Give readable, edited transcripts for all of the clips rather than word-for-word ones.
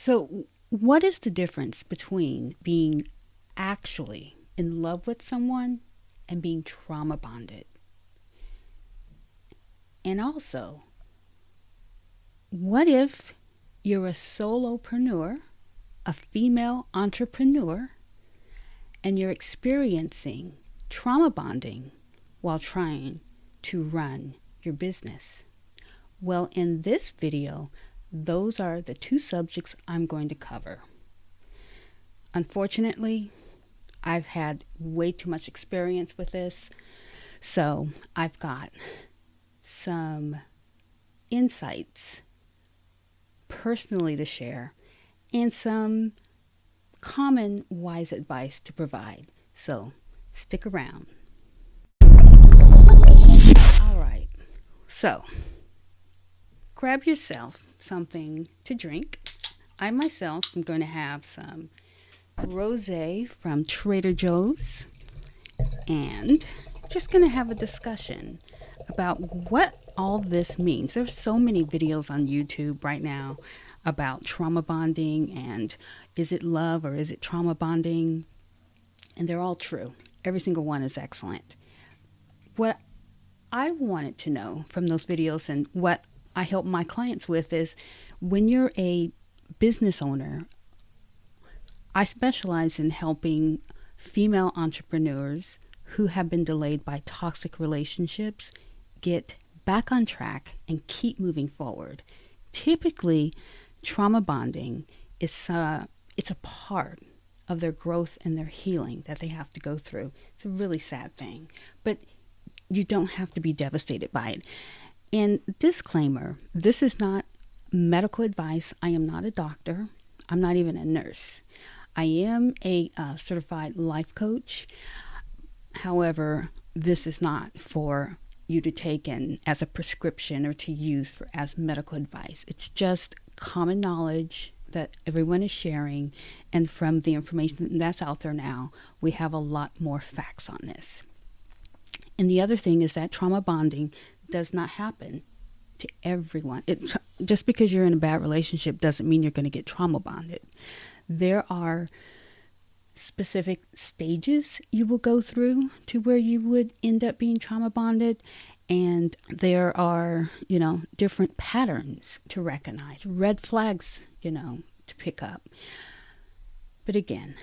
So, what is the difference between being actually in love with someone and being trauma bonded? And also, what if you're a solopreneur, a female entrepreneur, and you're experiencing trauma bonding while trying to run your business? Well, in this video, those are the two subjects I'm going to cover. Unfortunately, I've had way too much experience with this, so I've got some insights personally to share and some common wise advice to provide. So stick around. All right. So grab yourself something to drink. I myself am going to have some rosé from Trader Joe's and just going to have a discussion about what all this means. There's so many videos on YouTube right now about trauma bonding and is it love or is it trauma bonding? And they're all true. Every single one is excellent. What I wanted to know from those videos and what I help my clients with is when you're a business owner, I specialize in helping female entrepreneurs who have been delayed by toxic relationships get back on track and keep moving forward. Typically, trauma bonding is it's a part of their growth and their healing that they have to go through. It's a really sad thing, but you don't have to be devastated by it. And disclaimer, this is not medical advice. I am not a doctor. I'm not even a nurse. I am a certified life coach. However, this is not for you to take in as a prescription or to use as medical advice. It's just common knowledge that everyone is sharing, and from the information that's out there now, we have a lot more facts on this. And the other thing is that trauma bonding does not happen to everyone. Just because you're in a bad relationship doesn't mean you're going to get trauma bonded. There are specific stages you will go through to where you would end up being trauma bonded, and there are, different patterns to recognize, red flags, to pick up. But again,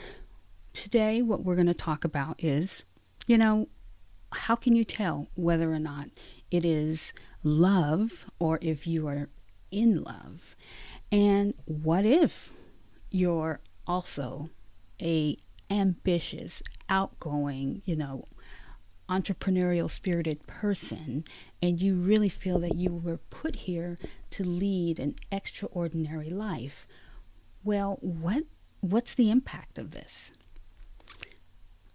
today what we're going to talk about is, how can you tell whether or not it is love or if you are in love? And what if you're also a ambitious, outgoing, entrepreneurial spirited person, and you really feel that you were put here to lead an extraordinary life? Well, what's the impact of this?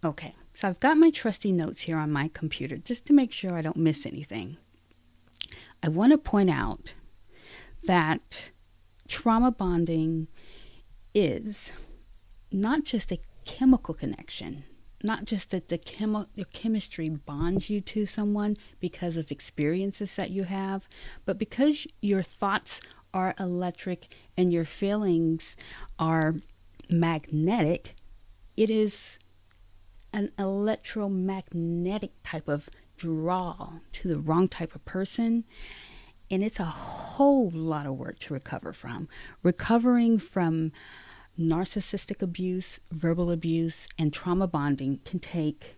Okay, so I've got my trusty notes here on my computer just to make sure I don't miss anything. I want to point out that trauma bonding is not just a chemical connection, not just that the chemistry bonds you to someone because of experiences that you have, but because your thoughts are electric and your feelings are magnetic. It is an electromagnetic type of draw to the wrong type of person. And it's a whole lot of work to recover from. Recovering from narcissistic abuse, verbal abuse, and trauma bonding can take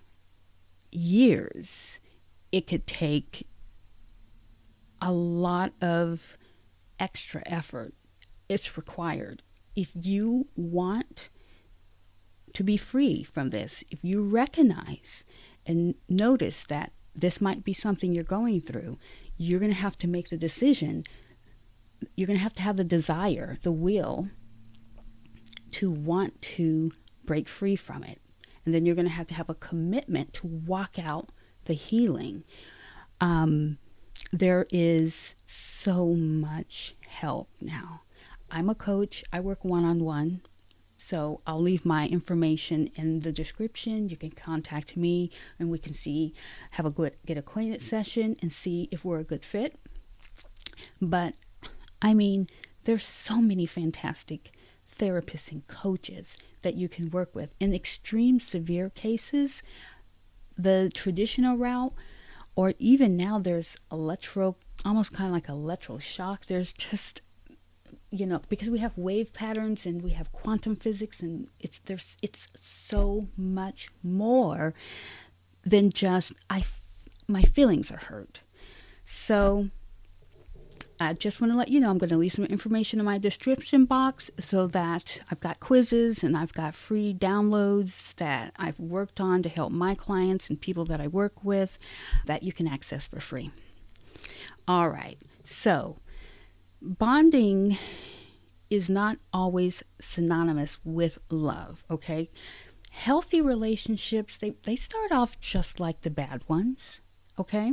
years. It could take a lot of extra effort. It's required. If you want to be free from this, if you recognize and notice that this might be something you're going through, you're going to have to make the decision. You're going to have the desire, the will to want to break free from it. And then you're going to have a commitment to walk out the healing. There is so much help now. I'm a coach. I work one-on-one. So I'll leave my information in the description. You can contact me and we can have a good get acquainted session and see if we're a good fit. But there's so many fantastic therapists and coaches that you can work with. In extreme severe cases, the traditional route, or even now there's almost kind of like electroshock. There's just, because we have wave patterns and we have quantum physics, and it's so much more than just my feelings are hurt. So I just want to let you know I'm going to leave some information in my description box, so that I've got quizzes and I've got free downloads that I've worked on to help my clients and people that I work with that you can access for free. All right. So bonding is not always synonymous with love, okay? Healthy relationships, they start off just like the bad ones, okay?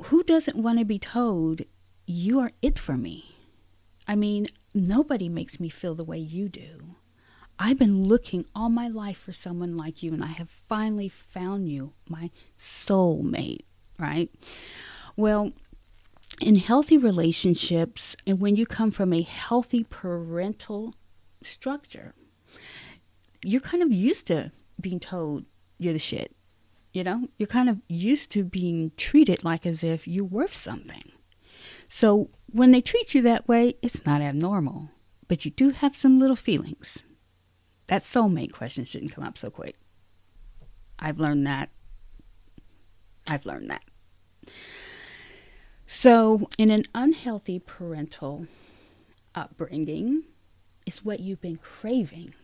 Who doesn't want to be told, you are it for me? I mean, nobody makes me feel the way you do. I've been looking all my life for someone like you, and I have finally found you, my soulmate, right? Well, in healthy relationships, and when you come from a healthy parental structure, you're kind of used to being told you're the shit. You're kind of used to being treated like as if you're worth something. So when they treat you that way, it's not abnormal, but you do have some little feelings. That soulmate question shouldn't come up so quick. I've learned that. So in an unhealthy parental upbringing, it's what you've been craving.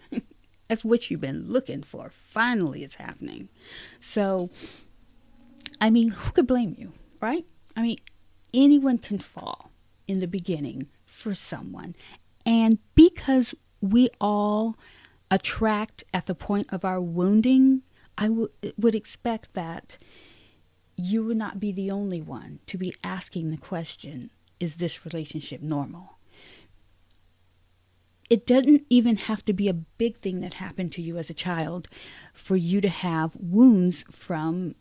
That's what you've been looking for. Finally, it's happening. So, I mean, who could blame you, right? I mean, anyone can fall in the beginning for someone. And because we all attract at the point of our wounding, I would expect that you would not be the only one to be asking the question, is this relationship normal? It doesn't even have to be a big thing that happened to you as a child for you to have wounds from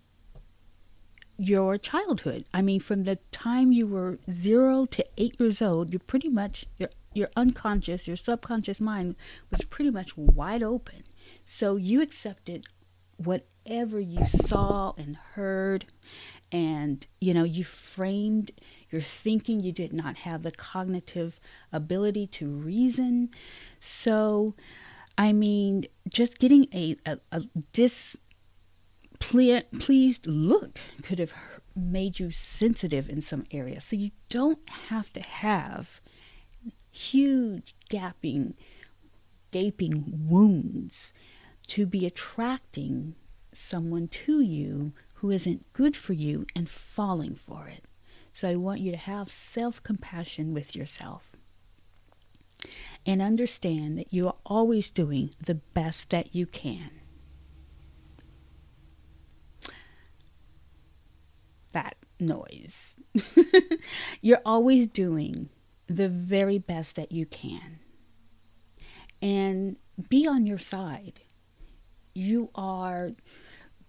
your childhood. I mean, from the time you were 0 to 8 years old, you're pretty much, your unconscious, your subconscious mind was pretty much wide open. So you accepted whatever you saw and heard, and, you framed your thinking. You did not have the cognitive ability to reason. So, I mean, just getting a displeased look could have made you sensitive in some areas. So you don't have to have huge gaping wounds to be attracting someone to you who isn't good for you and falling for it. So I want you to have self-compassion with yourself and understand that you are always doing the best that you can. That noise. You're always doing the very best that you can. And be on your side. You are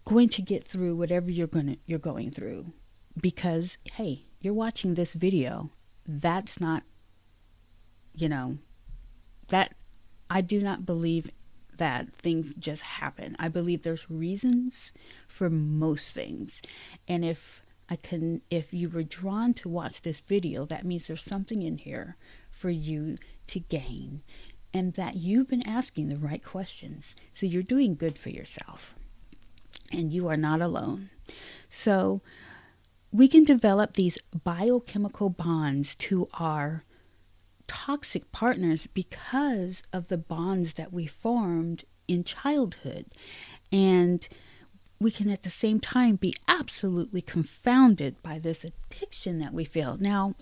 going to get through whatever you're going through, because hey, you're watching this video. That's not, that I do not believe that things just happen. I believe there's reasons for most things. And if you were drawn to watch this video, that means there's something in here for you to gain, and that you've been asking the right questions. So you're doing good for yourself, and you are not alone. So we can develop these biochemical bonds to our toxic partners because of the bonds that we formed in childhood. And we can at the same time be absolutely confounded by this addiction that we feel. Now,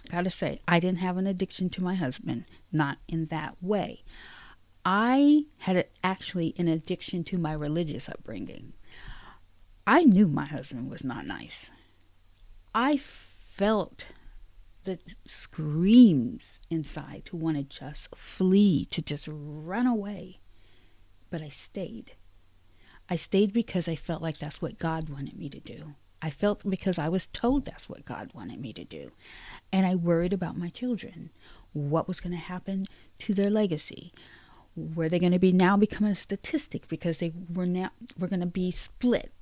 I gotta say, I didn't have an addiction to my husband, not in that way. I had actually an addiction to my religious upbringing. I knew my husband was not nice. I felt the screams inside to want to just flee, to just run away. But I stayed. I stayed because I felt like that's what God wanted me to do. I felt because I was told that's what God wanted me to do. And I worried about my children. What was going to happen to their legacy? Were they going to be now become a statistic because we're going to be split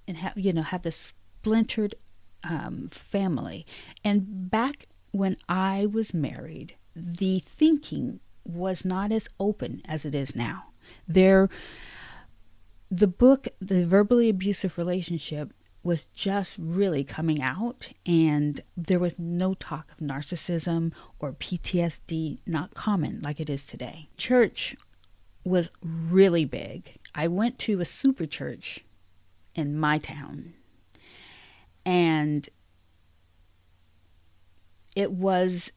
and have this splintered family? And back when I was married, the thinking was not as open as it is now. The book, The Verbally Abusive Relationship, was just really coming out, and there was no talk of narcissism or PTSD, not common like it is today. Church was really big. I went to a super church in my town, and it was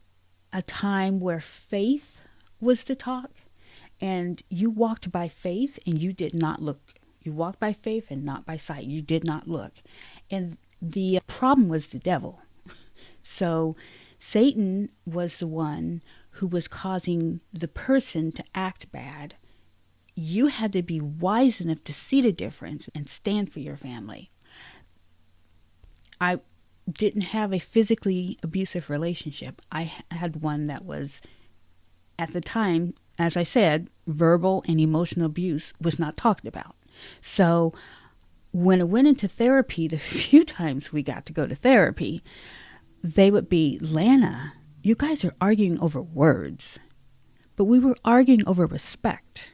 a time where faith was the talk, and you walked by faith and you did not look. You walked by faith and not by sight. You did not look. And the problem was the devil. So Satan was the one who was causing the person to act bad. You had to be wise enough to see the difference and stand for your family. I didn't have a physically abusive relationship. I had one that was, at the time, as I said, verbal and emotional abuse was not talked about. So when I went into therapy, the few times we got to go to therapy, they would be, Lana, you guys are arguing over words. But we were arguing over respect.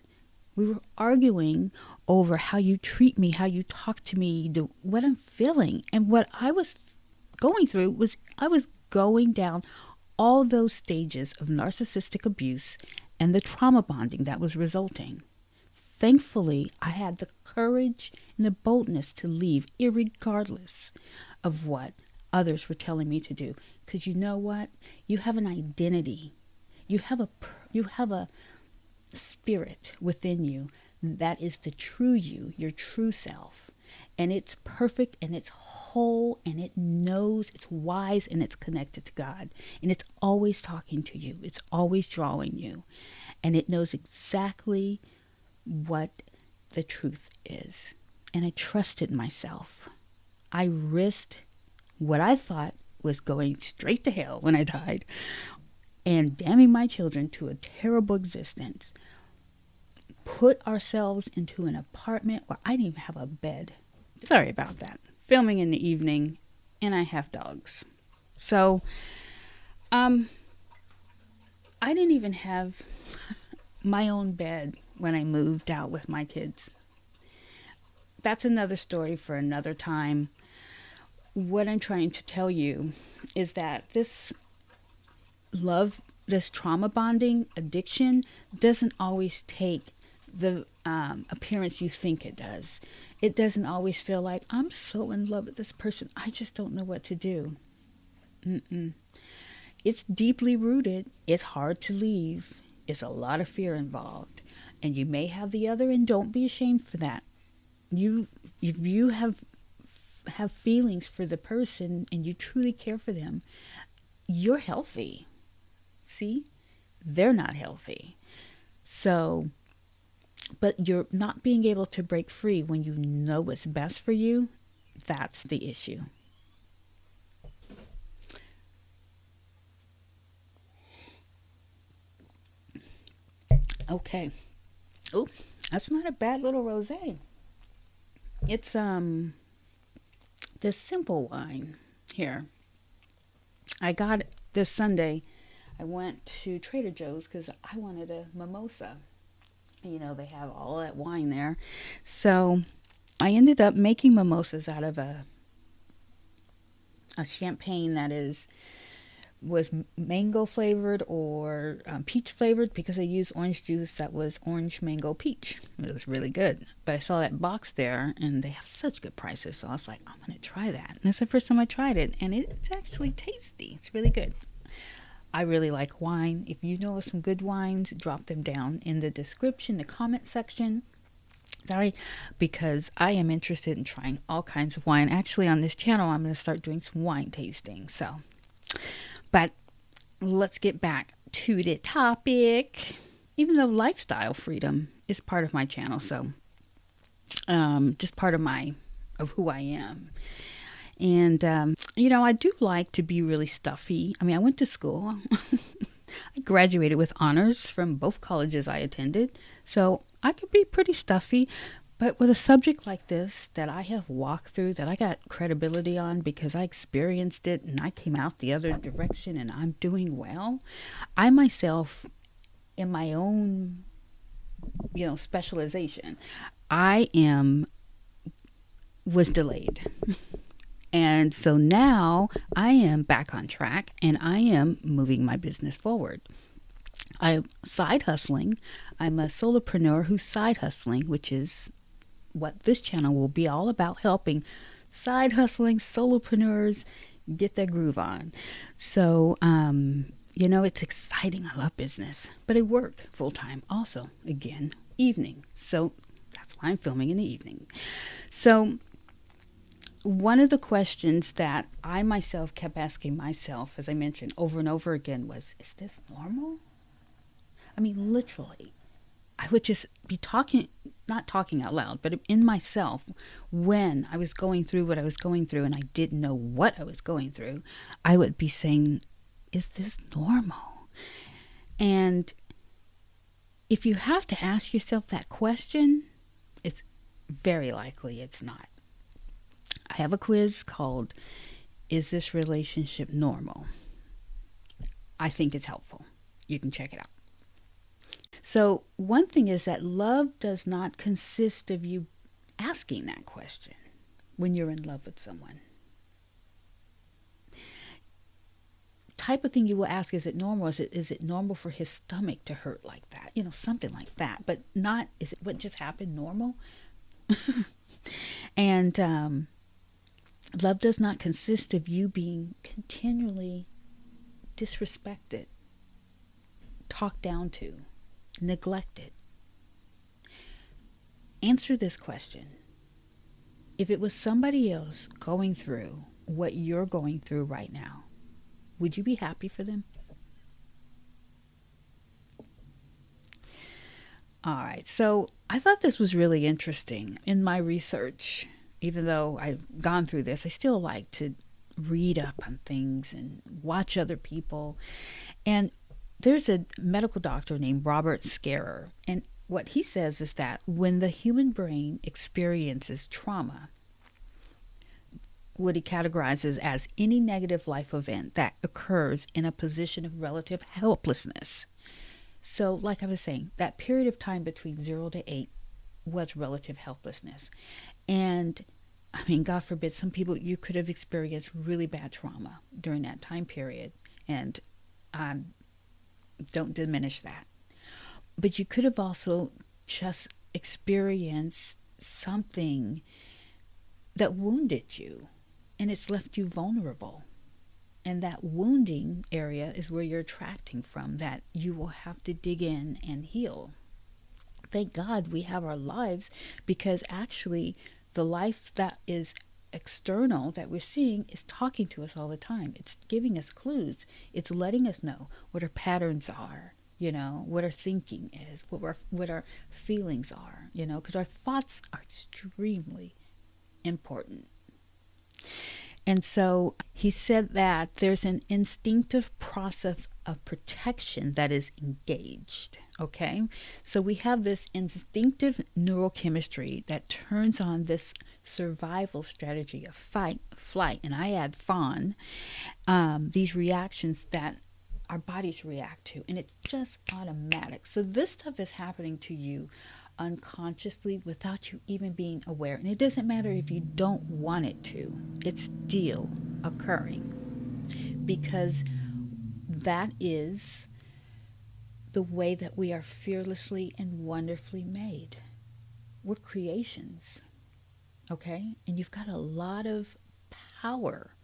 We were arguing over how you treat me, how you talk to me, what I'm feeling. And what I was going through was I was going down all those stages of narcissistic abuse and the trauma bonding that was resulting. Thankfully, I had the courage and the boldness to leave, irregardless of what others were telling me to do. Because you know what? You have an identity. You have a spirit within you that is the true you, your true self. And it's perfect and it's whole and it knows, it's wise and it's connected to God. And it's always talking to you. It's always drawing you. And it knows exactly what the truth is. And I trusted myself. I risked what I thought was going straight to hell when I died and damning my children to a terrible existence. Put ourselves into an apartment where I didn't even have a bed. Sorry about that. Filming in the evening, and I have dogs. So, I didn't even have my own bed when I moved out with my kids. That's another story for another time. What I'm trying to tell you is that this love, this trauma bonding addiction doesn't always take the appearance you think it does. It doesn't always feel like, I'm so in love with this person, I just don't know what to do. It's deeply rooted. It's hard to leave. It's a lot of fear involved. And you may have the other, and don't be ashamed for that. If you have feelings for the person and you truly care for them, you're healthy. See? They're not healthy. So, but you're not being able to break free when you know what's best for you. That's the issue. Okay. Oh, that's not a bad little rosé. It's this simple wine here. I got it this Sunday. I went to Trader Joe's because I wanted a mimosa. You know, they have all that wine there. So I ended up making mimosas out of a champagne that was mango flavored or peach flavored, because I used orange juice that was orange mango peach. It was really good. But I saw that box there and they have such good prices. So I was like, I'm going to try that. And that's the first time I tried it. And it's actually tasty. It's really good. I really like wine. If you know of some good wines, drop them down in the description, the comment section. Sorry, because I am interested in trying all kinds of wine. Actually, on this channel, I'm going to start doing some wine tasting. But let's get back to the topic. Even though lifestyle freedom is part of my channel, so just part of who I am. And I do like to be really stuffy. I mean, I went to school. I graduated with honors from both colleges I attended, so I could be pretty stuffy. But with a subject like this that I have walked through, that I got credibility on because I experienced it and I came out the other direction and I'm doing well, I myself, in my own, specialization, was delayed. And so now I am back on track and I am moving my business forward. I'm side hustling. I'm a solopreneur who's side hustling, which is what this channel will be all about, helping side hustling solopreneurs get their groove on. So, it's exciting. I love business, but I work full time also, again, evening. So that's why I'm filming in the evening. So one of the questions that I myself kept asking myself, as I mentioned over and over again, was, is this normal? I mean, literally, I would just be not talking out loud, but in myself, when I was going through what I was going through and I didn't know what I was going through, I would be saying, is this normal? And if you have to ask yourself that question, it's very likely it's not. I have a quiz called, Is This Relationship Normal? I think it's helpful. You can check it out. So one thing is that love does not consist of you asking that question when you're in love with someone. Type of thing you will ask, is it normal? Is it normal for his stomach to hurt like that? Something like that. But not, is it what just happened normal? And love does not consist of you being continually disrespected, talked down to, neglected. Answer this question. If it was somebody else going through what you're going through right now, would you be happy for them? All right, so I thought this was really interesting. In my research, even though I've gone through this, I still like to read up on things and watch other people. And there's a medical doctor named Robert Scarer, and what he says is that when the human brain experiences trauma, what he categorizes as any negative life event that occurs in a position of relative helplessness. So, like I was saying, that period of time between 0 to 8 was relative helplessness. And I mean, God forbid, some people, you could have experienced really bad trauma during that time period. And don't diminish that. But you could have also just experienced something that wounded you, and it's left you vulnerable. And that wounding area is where you're attracting from, that you will have to dig in and heal. Thank God we have our lives, because actually the life that is external that we're seeing is talking to us all the time. It's giving us clues. It's letting us know what our patterns are, what our thinking is, what our feelings are, because our thoughts are extremely important. And so he said that there's an instinctive process of protection that is engaged. Okay, so we have this instinctive neurochemistry that turns on this survival strategy of fight, flight, and I add fawn, these reactions that our bodies react to, and it's just automatic. So this stuff is happening to you unconsciously without you even being aware. And it doesn't matter if you don't want it to, it's still occurring, because that is the way that we are fearlessly and wonderfully made. We're creations, okay? And you've got a lot of power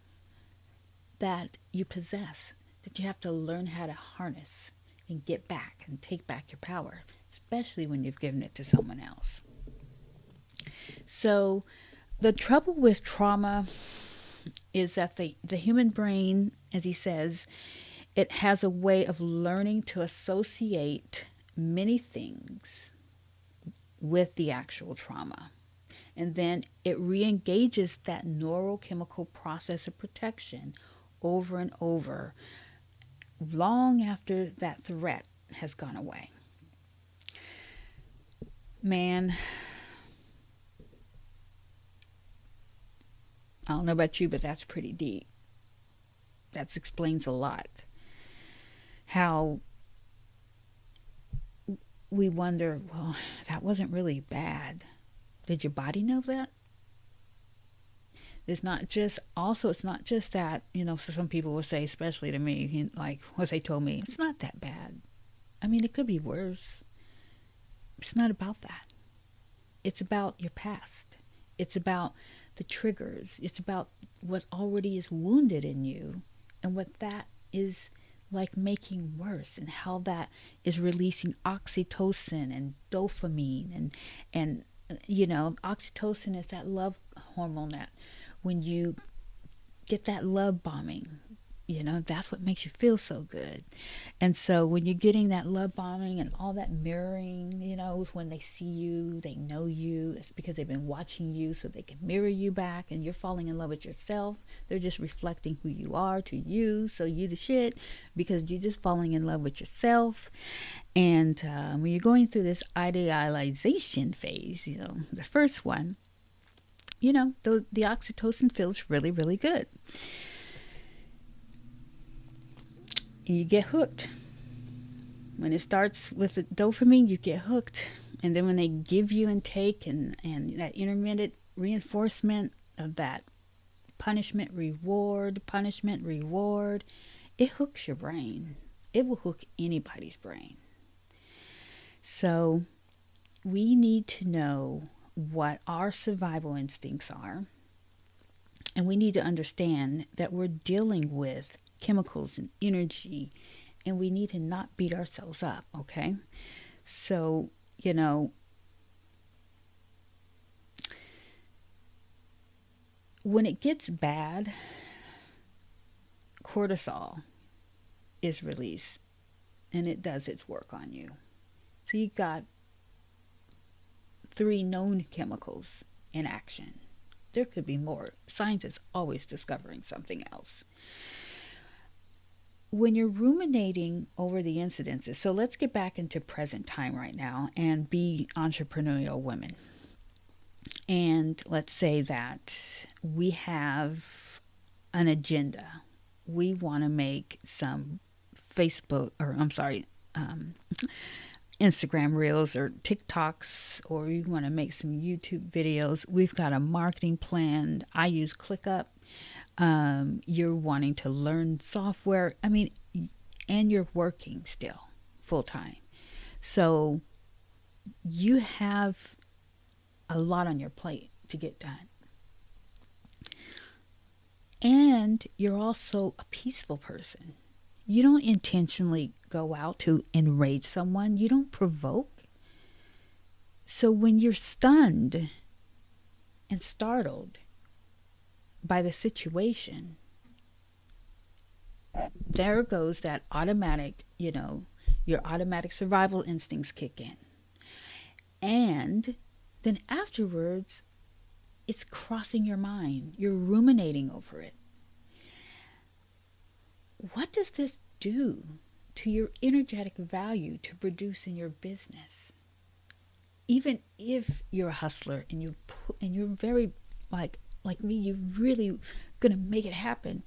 that you possess that you have to learn how to harness and get back and take back your power, especially when you've given it to someone else. So the trouble with trauma is that the human brain, as he says, it has a way of learning to associate many things with the actual trauma. And then it re-engages that neurochemical process of protection over and over long after that threat has gone away. Man, I don't know about you, but that's pretty deep. That explains a lot. How we wonder, well, that wasn't really bad. Did your body know that? It's not just, also, it's not just that, so some people will say, especially to me, like what they told me, it's not that bad. I mean, it could be worse. It's not about that. It's about your past. It's about the triggers. It's about what already is wounded in you and what that is like making worse, and how that is releasing oxytocin and dopamine and oxytocin is that love hormone that when you get that love bombing, that's what makes you feel so good. And so when you're getting that love bombing and all that mirroring, when they see you, they know you, it's because they've been watching you so they can mirror you back, and you're falling in love with yourself. They're just reflecting who you are to you, so you the shit, because you're just falling in love with yourself. And when you're going through this idealization phase, the first one, the oxytocin feels really, really good. You get hooked. When it starts with the dopamine, you get hooked. And then when they give you and take and that intermittent reinforcement of that punishment, reward, it hooks your brain. It will hook anybody's brain. So we need to know what our survival instincts are. And we need to understand that we're dealing with chemicals and energy, and we need to not beat ourselves up, okay? So, when it gets bad, cortisol is released, and it does its work on you. So you got 3 known chemicals in action. There could be more. Science is always discovering something else. When you're ruminating over the incidences, so let's get back into present time right now and be entrepreneurial women. And let's say that we have an agenda. We want to make some Instagram reels or TikToks, or we want to make some YouTube videos. We've got a marketing plan. I use ClickUp. You're wanting to learn software. And you're working still full time. So you have a lot on your plate to get done. And you're also a peaceful person. You don't intentionally go out to enrage someone. You don't provoke. So when you're stunned and startled by the situation, there goes that automatic, your automatic survival instincts kick in. And then afterwards, it's crossing your mind. You're ruminating over it. What does this do to your energetic value to produce in your business? Even if you're a hustler and you're very like me, you're really gonna make it happen.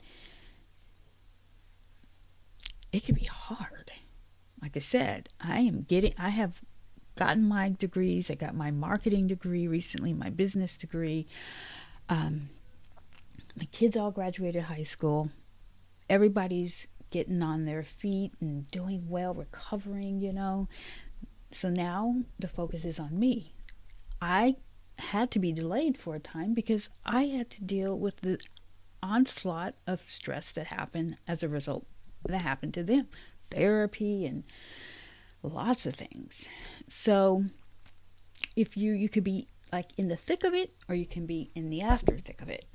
It can be hard. Like I said, I have gotten my degrees. I got my marketing degree recently, my business degree. My kids all graduated high school. Everybody's getting on their feet and doing well, recovering, So now the focus is on me. I had to be delayed for a time because I had to deal with the onslaught of stress that happened as a result that happened to them. Therapy and lots of things. So if you could be like in the thick of it, or you can be in the after thick of it.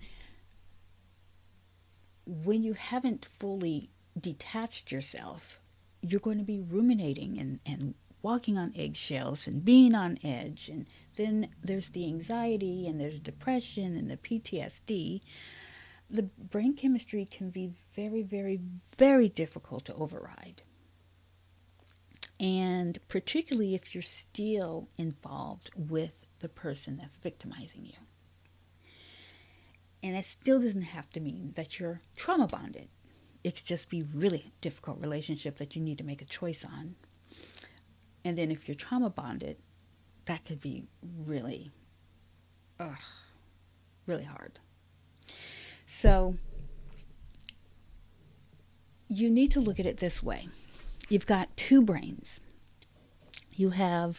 When you haven't fully detached yourself, you're going to be ruminating and walking on eggshells and being on edge. And then there's the anxiety and there's depression and the PTSD. the brain chemistry can be very, very, very difficult to override. And particularly if you're still involved with the person that's victimizing you. And it still doesn't have to mean that you're trauma bonded. It could just be really difficult relationship that you need to make a choice on. And then if you're trauma bonded, that could be really, really hard. So you need to look at it this way. You've got two brains. I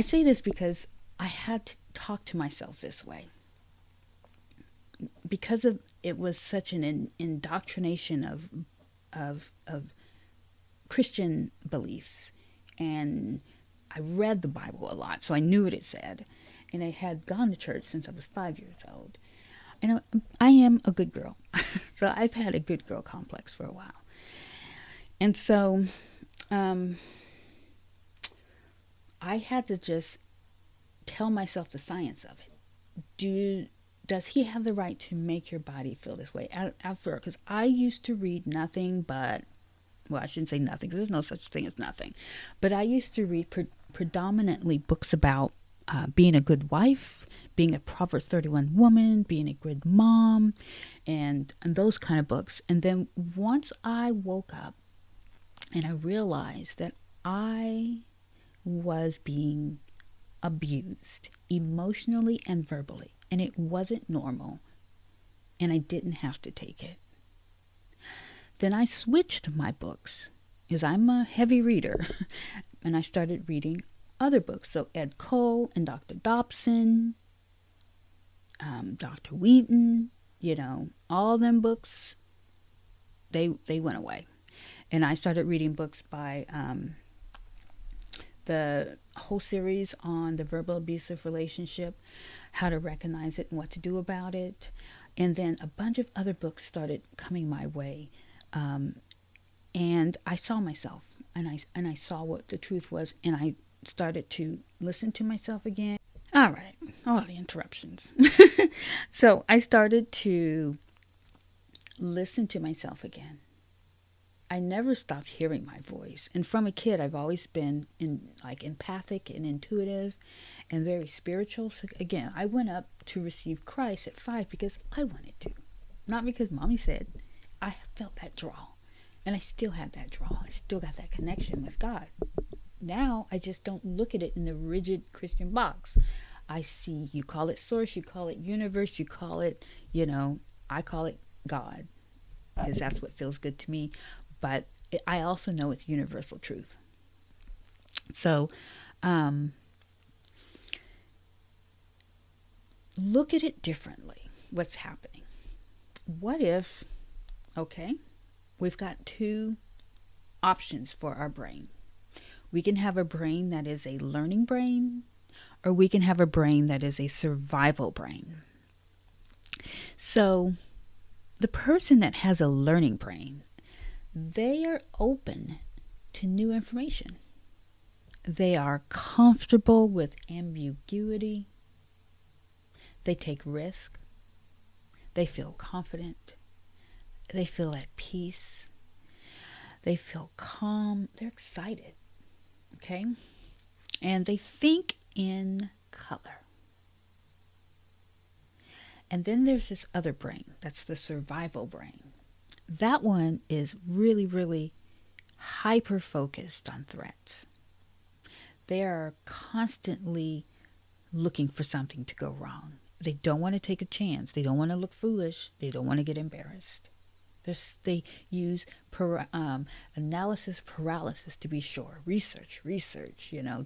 say this because I had to talk to myself this way. Because it was such an indoctrination of Christian beliefs, and I read the Bible a lot, so I knew what it said, and I had gone to church since I was 5 years old, and I am a good girl, so I've had a good girl complex for a while, and so I had to just tell myself the science of it. Does he have the right to make your body feel this way? Because I used to read nothing but, well, I shouldn't say nothing, because there's no such thing as nothing. But I used to read predominantly books about being a good wife, being a Proverbs 31 woman, being a good mom, and those kind of books. And then once I woke up and I realized that I was being abused emotionally and verbally, and it wasn't normal, and I didn't have to take it. Then I switched my books, because I'm a heavy reader, and I started reading other books. So Ed Cole and Dr. Dobson, Dr. Wheaton, all them books, they went away. And I started reading books by the whole series on the verbal abusive relationship, how to recognize it and what to do about it. And then a bunch of other books started coming my way. And I saw myself, and I saw what the truth was, and I started to listen to myself again. All right, all the interruptions. So I started to listen to myself again. I never stopped hearing my voice. And from a kid, I've always been empathic and intuitive and very spiritual. So again, I went up to receive Christ at 5 because I wanted to. Not because mommy said. I felt that draw. And I still have that draw. I still got that connection with God. Now, I just don't look at it in the rigid Christian box. I see, you call it source, you call it universe, you call it, I call it God. Because that's what feels good to me. But I also know it's universal truth. So, look at it differently. What's happening? What if, we've got two options for our brain. We can have a brain that is a learning brain, or we can have a brain that is a survival brain. So, the person that has a learning brain, they are open to new information. They are comfortable with ambiguity. They take risk. They feel confident. They feel at peace. They feel calm. They're excited. Okay? And they think in color. And then there's this other brain. That's the survival brain. That one is really, really hyper-focused on threats. They are constantly looking for something to go wrong. They don't want to take a chance. They don't want to look foolish. They don't want to get embarrassed. They use analysis paralysis to be sure. Research,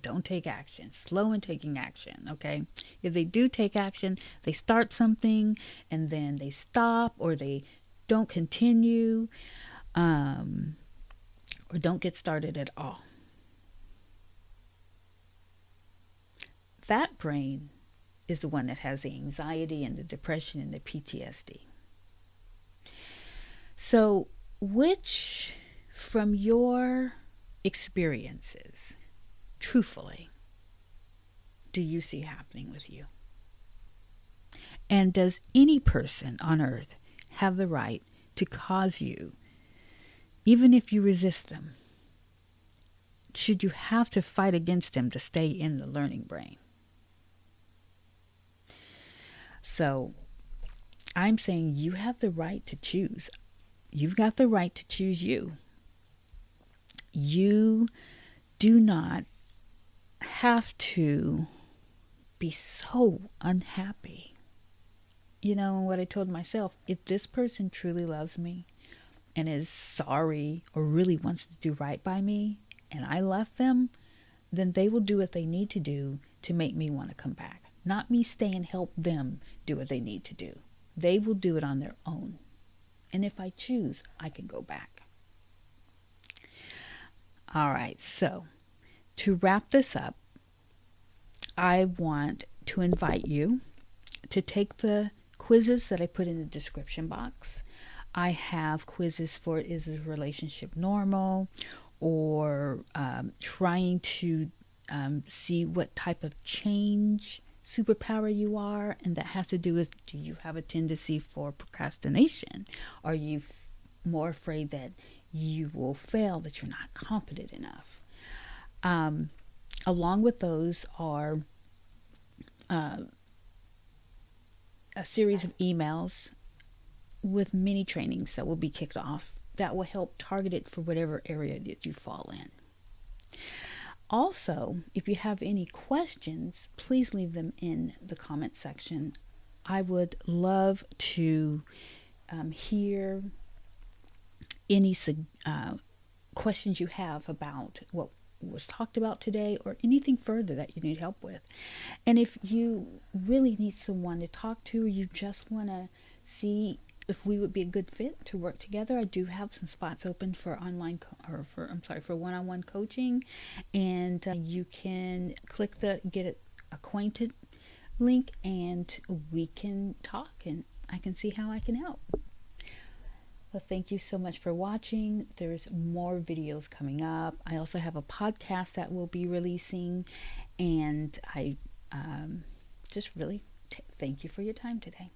don't take action. Slow in taking action, okay? If they do take action, they start something and then they stop, or they don't continue, or don't get started at all. That brain is the one that has the anxiety and the depression and the PTSD. So, which from your experiences, truthfully, do you see happening with you? And does any person on earth have the right to cause you, even if you resist them, should you have to fight against them to stay in the learning brain? So I'm saying you have the right to choose. You've got the right to choose you. You do not have to be so unhappy. You know, and what I told myself, if this person truly loves me and is sorry or really wants to do right by me, and I left them, then they will do what they need to do to make me want to come back. Not me stay and help them do what they need to do. They will do it on their own. And if I choose, I can go back. All right, so to wrap this up, I want to invite you to take the quizzes that I put in the description box. I have quizzes for, is the relationship normal, or trying to see what type of change superpower you are, and that has to do with, do you have a tendency for procrastination? Are you more afraid that you will fail, that you're not competent enough? Along with those are a series of emails with mini trainings that will be kicked off that will help target it for whatever area that you fall in. Also, if you have any questions, please leave them in the comment section. I would love to hear any questions you have about what was talked about today, or anything further that you need help with. And if you really need someone to talk to, or you just want to see if we would be a good fit to work together, I do have some spots open for for one-on-one coaching, and you can click the get it acquainted link, and we can talk, and I can see how I can help. Well, thank you so much for watching. There's more videos coming up. I also have a podcast that we'll be releasing, and I just really thank you for your time today.